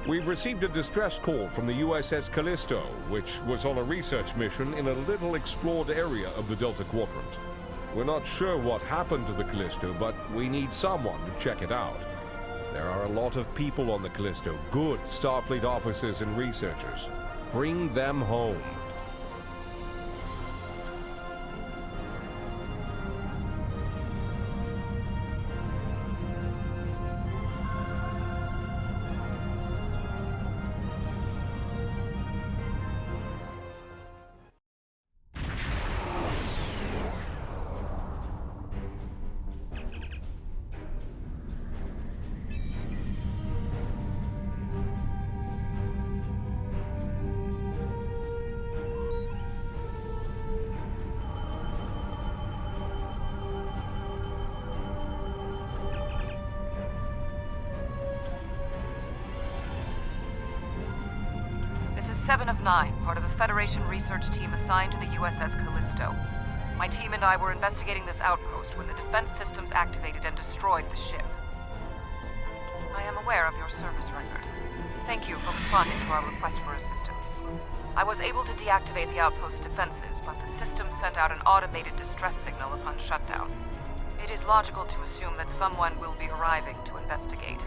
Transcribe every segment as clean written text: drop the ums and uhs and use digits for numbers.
We've received a distress call from the USS Callisto, which was on a research mission in a little explored area of the Delta Quadrant. We're not sure what happened to the Callisto, but we need someone to check it out. There are a lot of people on the Callisto, good Starfleet officers and researchers. Bring them home. This is 7 of 9, part of a Federation research team assigned to the USS Callisto. My team and I were investigating this outpost when the defense systems activated and destroyed the ship. I am aware of your service record. Thank you for responding to our request for assistance. I was able to deactivate the outpost's defenses, but the system sent out an automated distress signal upon shutdown. It is logical to assume that someone will be arriving to investigate.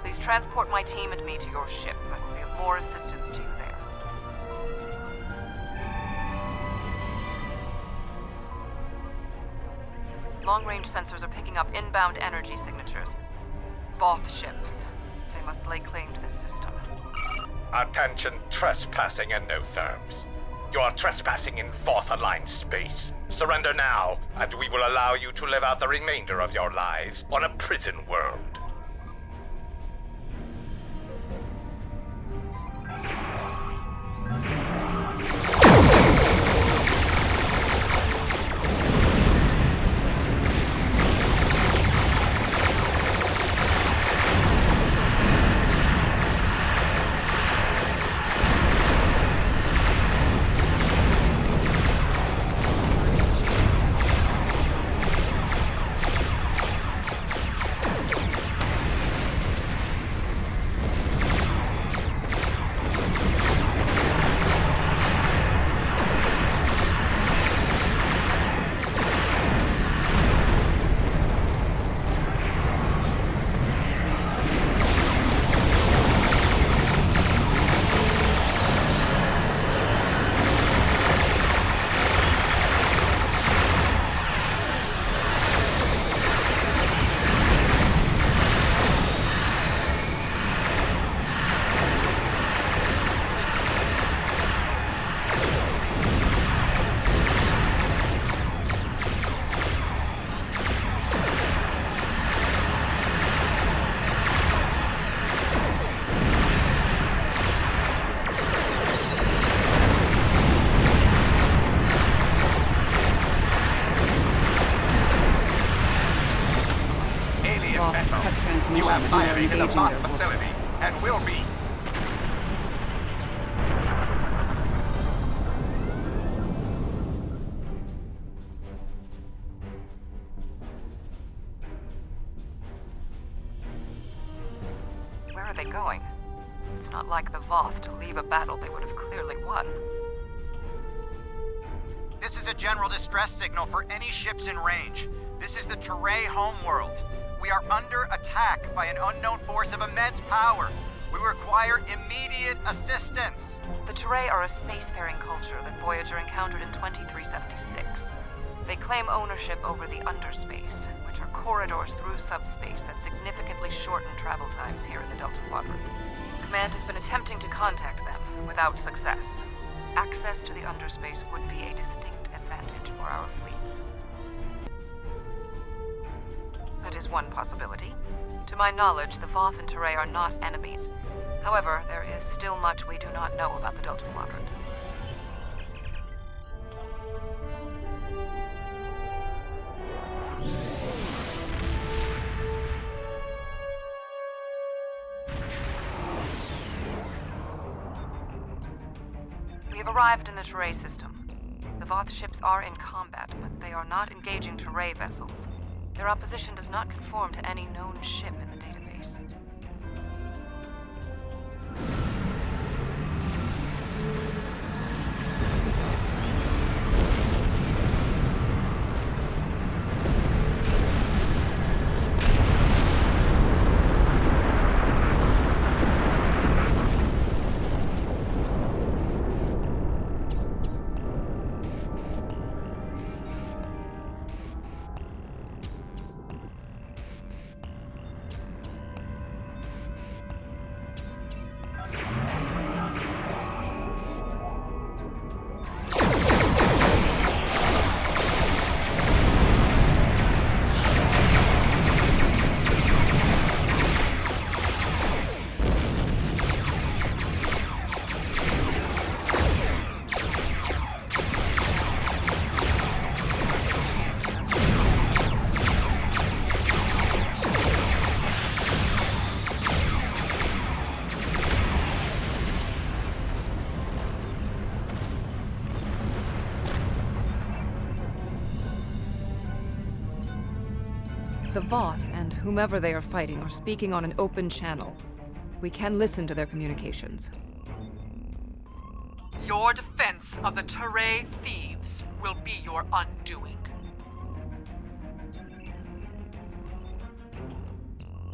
Please transport my team and me to your ship. I will be of more assistance to you there. Long-range sensors are picking up inbound energy signatures. Voth ships. They must lay claim to this system. Attention, trespassing and no therms. You are trespassing in Voth-aligned space. Surrender now, and we will allow you to live out the remainder of your lives on a prison world. You have violated the Voth facility, and will be. Where are they going? It's not like the Voth to leave a battle they would have clearly won. This is a general distress signal for any ships in range. This is the Turei homeworld. We are under attack by an unknown force of immense power. We require immediate assistance. The Turei are a spacefaring culture that Voyager encountered in 2376. They claim ownership over the underspace, which are corridors through subspace that significantly shorten travel times here in the Delta Quadrant. Command has been attempting to contact them, without success. Access to the underspace would be a distinct advantage for our fleets. That is one possibility. To my knowledge, the Voth and Turei are not enemies. However, there is still much we do not know about the Delta Quadrant. We have arrived in the Turei system. The Voth ships are in combat, but they are not engaging Turei vessels. Their opposition does not conform to any known ship in the database. The Voth and whomever they are fighting are speaking on an open channel. We can listen to their communications. Your defense of the Turei thieves will be your undoing.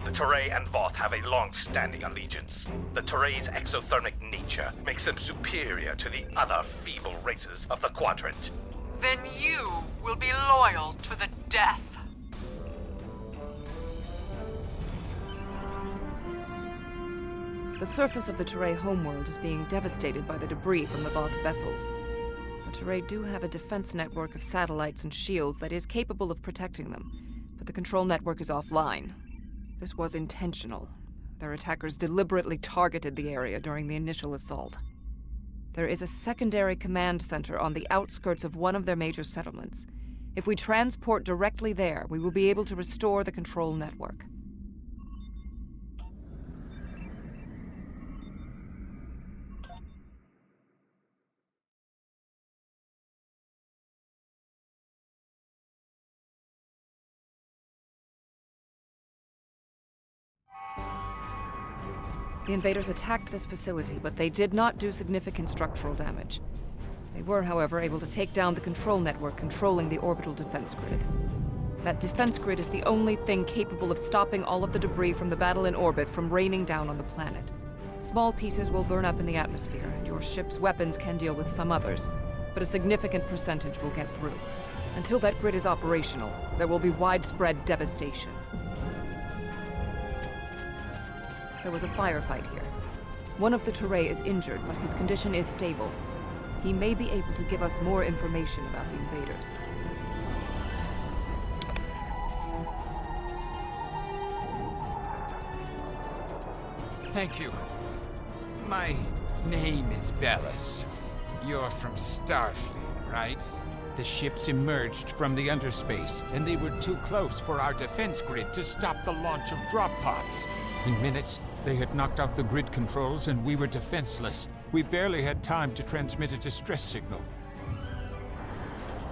The Turei and Voth have a long-standing allegiance. The Turei's exothermic nature makes them superior to the other feeble races of the Quadrant. Then you will be loyal to the death. The surface of the Turei homeworld is being devastated by the debris from the Voth vessels. The Turei do have a defense network of satellites and shields that is capable of protecting them, but the control network is offline. This was intentional. Their attackers deliberately targeted the area during the initial assault. There is a secondary command center on the outskirts of one of their major settlements. If we transport directly there, we will be able to restore the control network. The invaders attacked this facility, but they did not do significant structural damage. They were, however, able to take down the control network controlling the orbital defense grid. That defense grid is the only thing capable of stopping all of the debris from the battle in orbit from raining down on the planet. Small pieces will burn up in the atmosphere, and your ship's weapons can deal with some others, but a significant percentage will get through. Until that grid is operational, there will be widespread devastation. There was a firefight here. One of the Turei is injured, but his condition is stable. He may be able to give us more information about the invaders. Thank you. My name is Bellis. You're from Starfleet, right? The ships emerged from the underspace, and they were too close for our defense grid to stop the launch of drop pods. In minutes, they had knocked out the grid controls and we were defenseless. We barely had time to transmit a distress signal.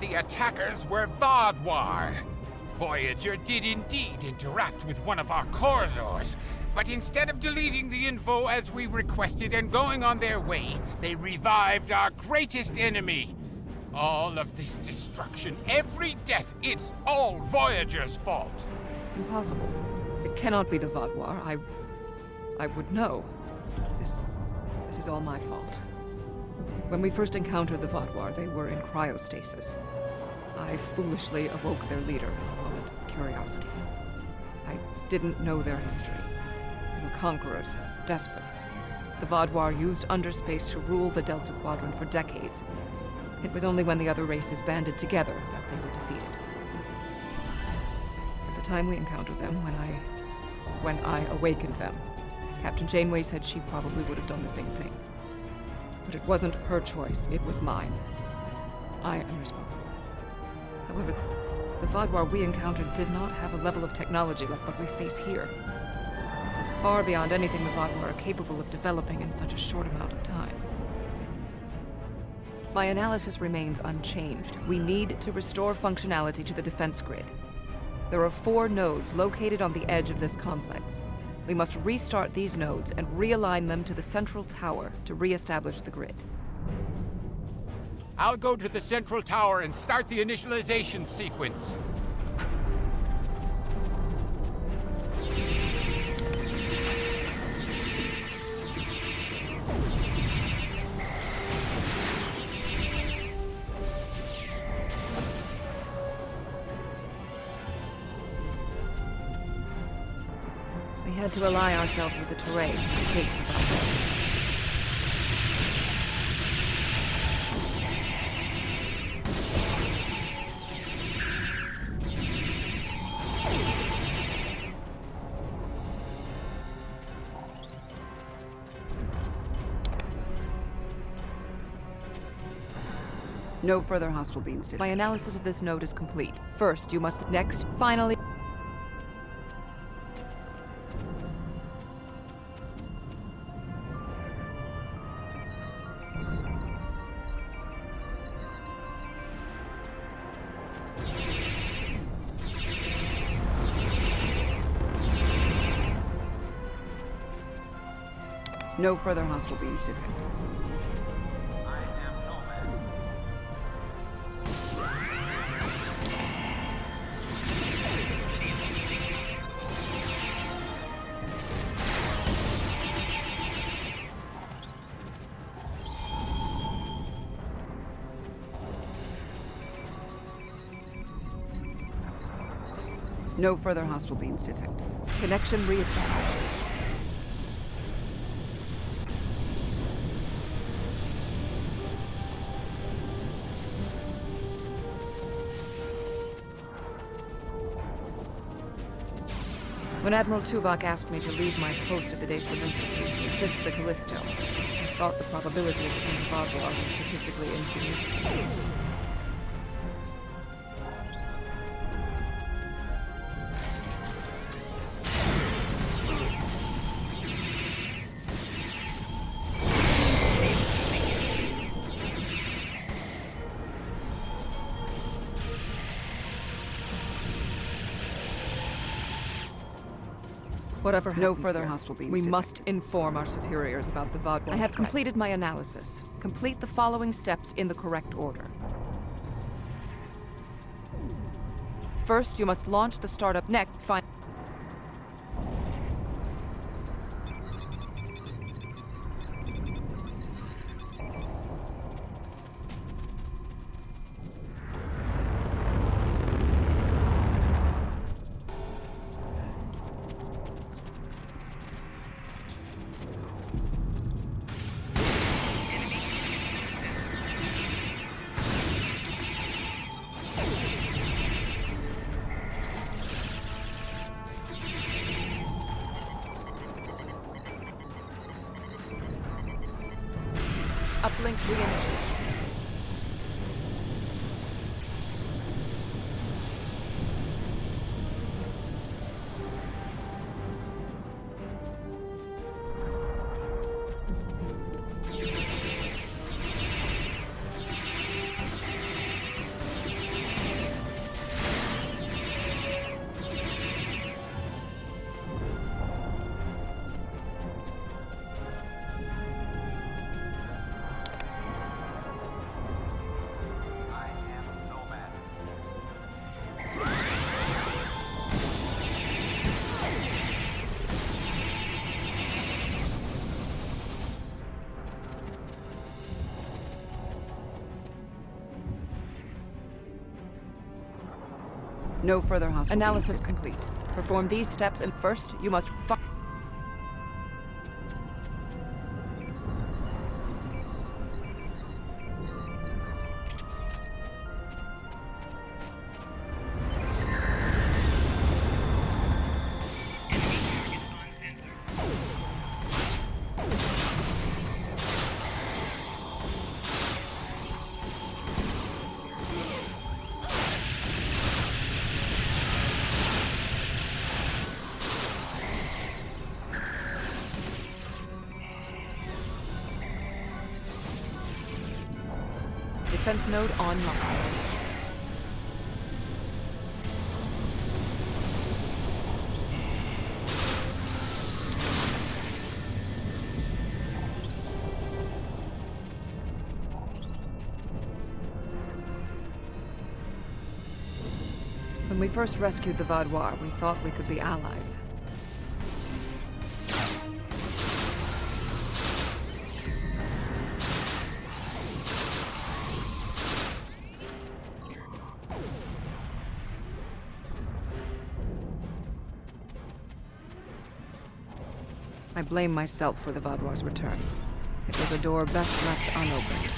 The attackers were Vaadwaur. Voyager did indeed interact with one of our corridors, but instead of deleting the info as we requested and going on their way, they revived our greatest enemy. All of this destruction, every death, it's all Voyager's fault. Impossible. It cannot be the Vaadwaur. I would know. This is all my fault. When we first encountered the Vaadwaur, they were in cryostasis. I foolishly awoke their leader in a moment of curiosity. I didn't know their history. They were conquerors, despots. The Vaadwaur used underspace to rule the Delta Quadrant for decades. It was only when the other races banded together that they were defeated. At the time we encountered them, when I awakened them, Captain Janeway said she probably would have done the same thing. But it wasn't her choice, it was mine. I am responsible. However, the Vaadwaur we encountered did not have a level of technology like what we face here. This is far beyond anything the Vaadwaur are capable of developing in such a short amount of time. My analysis remains unchanged. We need to restore functionality to the defense grid. There are 4 nodes located on the edge of this complex. We must restart these nodes and realign them to the central tower to re-establish the grid. I'll go to the central tower and start the initialization sequence. We had to ally ourselves with the Turei to escape the Vaadwaur. No further hostile beams detected. My analysis of this node is complete. First, you must finally... No further hostile beams detected. No further hostile beams detected. Connection reestablished. When Admiral Tuvok asked me to leave my post at the Daystrom Institute to assist the Callisto, I thought the probability of seeing Vaadwaur was statistically insignificant. Whatever happens, no further hostile beams. We must inform our superiors about the Vaadwaur. I have completed my analysis. Complete the following steps in the correct order. First, you must launch the startup next. Uplink reinitialized. No further hostile. Analysis complete. Perform these steps, and first, you must defense node online. When we first rescued the Vaadwaur, we thought we could be allies. I blame myself for the Vaadwaur's return. It was a door best left unopened.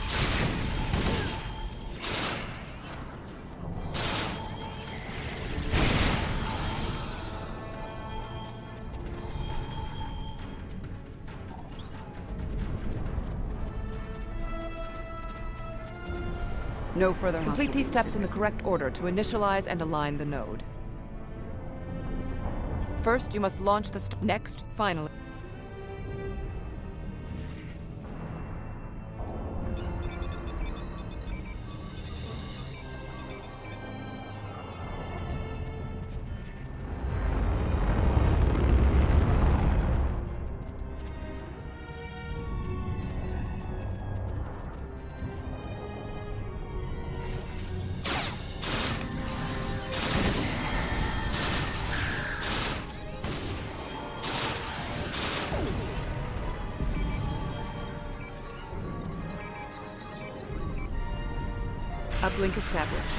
No further. Complete these steps in the correct order to initialize and align the node. First, you must launch the next, finally. Uplink established.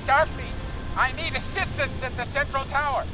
Starfleet, I need assistance at the central tower.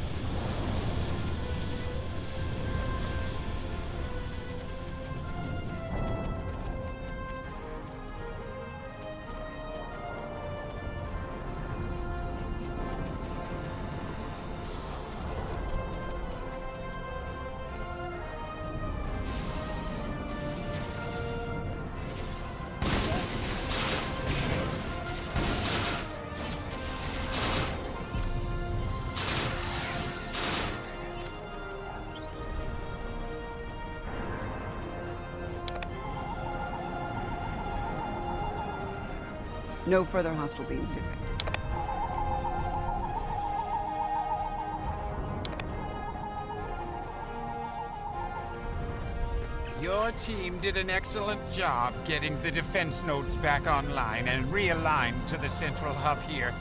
No further hostile beams detected. Your team did an excellent job getting the defense nodes back online and realigned to the central hub here.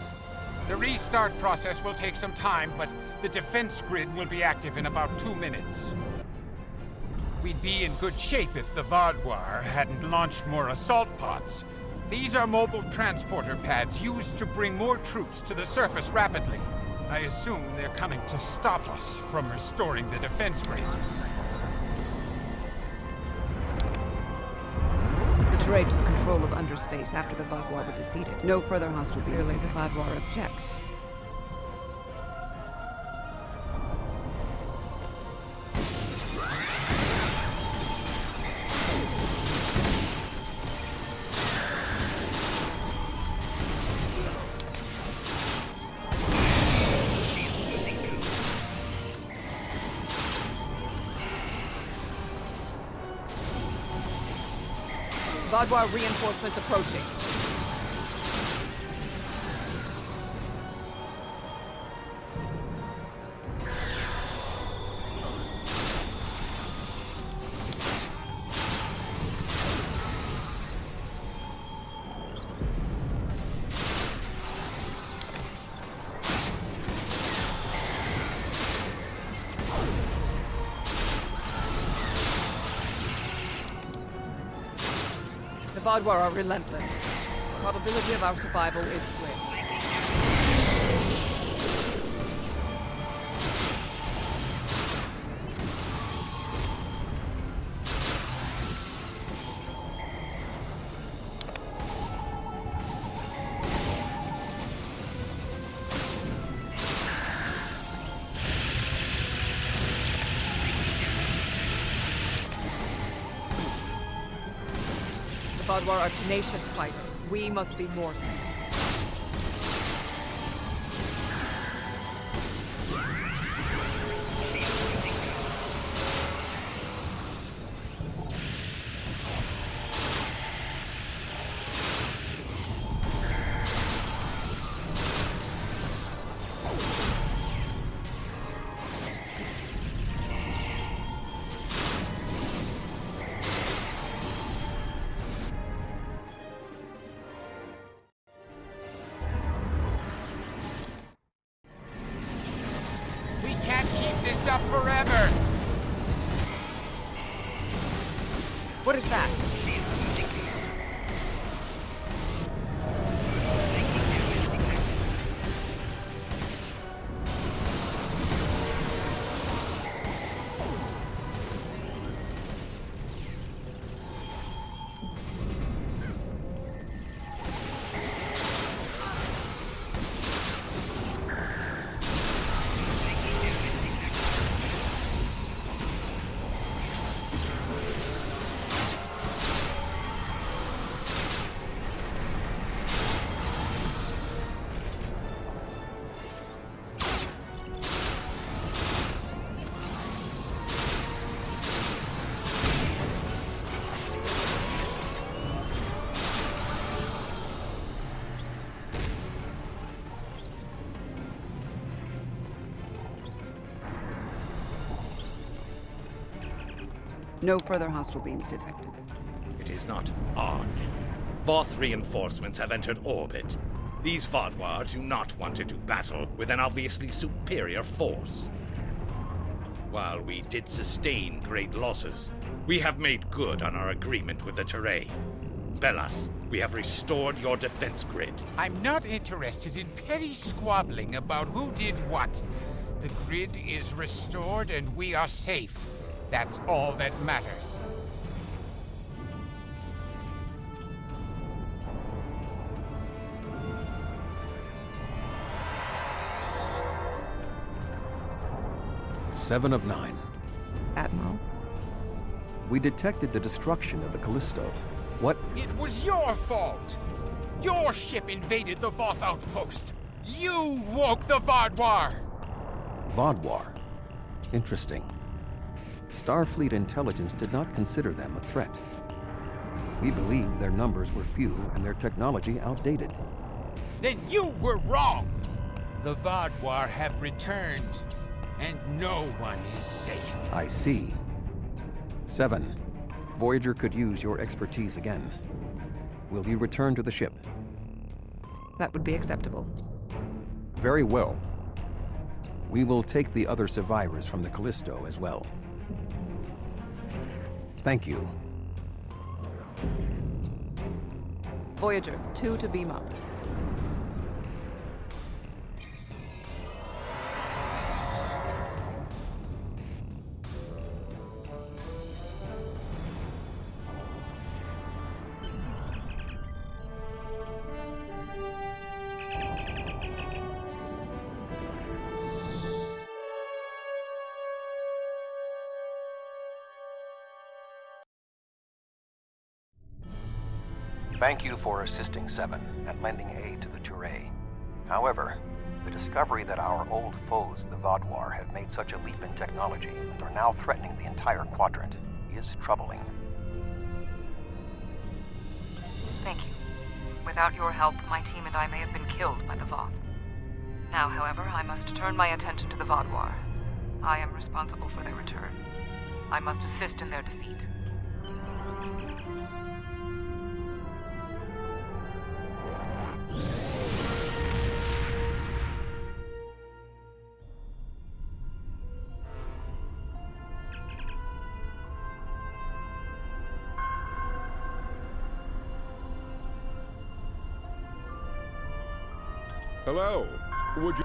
The restart process will take some time, but the defense grid will be active in about 2 minutes. We'd be in good shape if the Vaadwaur hadn't launched more assault pods. These are mobile transporter pads used to bring more troops to the surface rapidly. I assume they're coming to stop us from restoring the defense grid. The Turei took control of underspace after the Vaadwaur were defeated. No further hostile beams. Clearly the Vaadwaur object. Vaadwaur reinforcements approaching. The Vaadwaur are relentless. The probability of our survival is slim. The Vaadwaur are tenacious fighters. We must be more so. Up forever! What is that? No further hostile beams detected. It is not odd. Voth reinforcements have entered orbit. These Vaadwaur do not want to do battle with an obviously superior force. While we did sustain great losses, we have made good on our agreement with the Turei. Bellas, we have restored your defense grid. I'm not interested in petty squabbling about who did what. The grid is restored and we are safe. That's all that matters. Seven of 9. Admiral. We detected the destruction of the Callisto. What? It was your fault! Your ship invaded the Voth outpost! You woke the Vaadwaur! Vaadwaur. Interesting. Starfleet intelligence did not consider them a threat. We believed their numbers were few and their technology outdated. Then you were wrong! The Vaadwaur have returned, and no one is safe. I see. 7. Voyager could use your expertise again. Will you return to the ship? That would be acceptable. Very well. We will take the other survivors from the Callisto as well. Thank you. Voyager, 2 to beam up. Thank you for assisting 7 and lending aid to the Turei. However, the discovery that our old foes, the Vaadwaur, have made such a leap in technology and are now threatening the entire quadrant is troubling. Thank you. Without your help, my team and I may have been killed by the Voth. Now, however, I must turn my attention to the Vaadwaur. I am responsible for their return. I must assist in their defeat. Hello. Would you...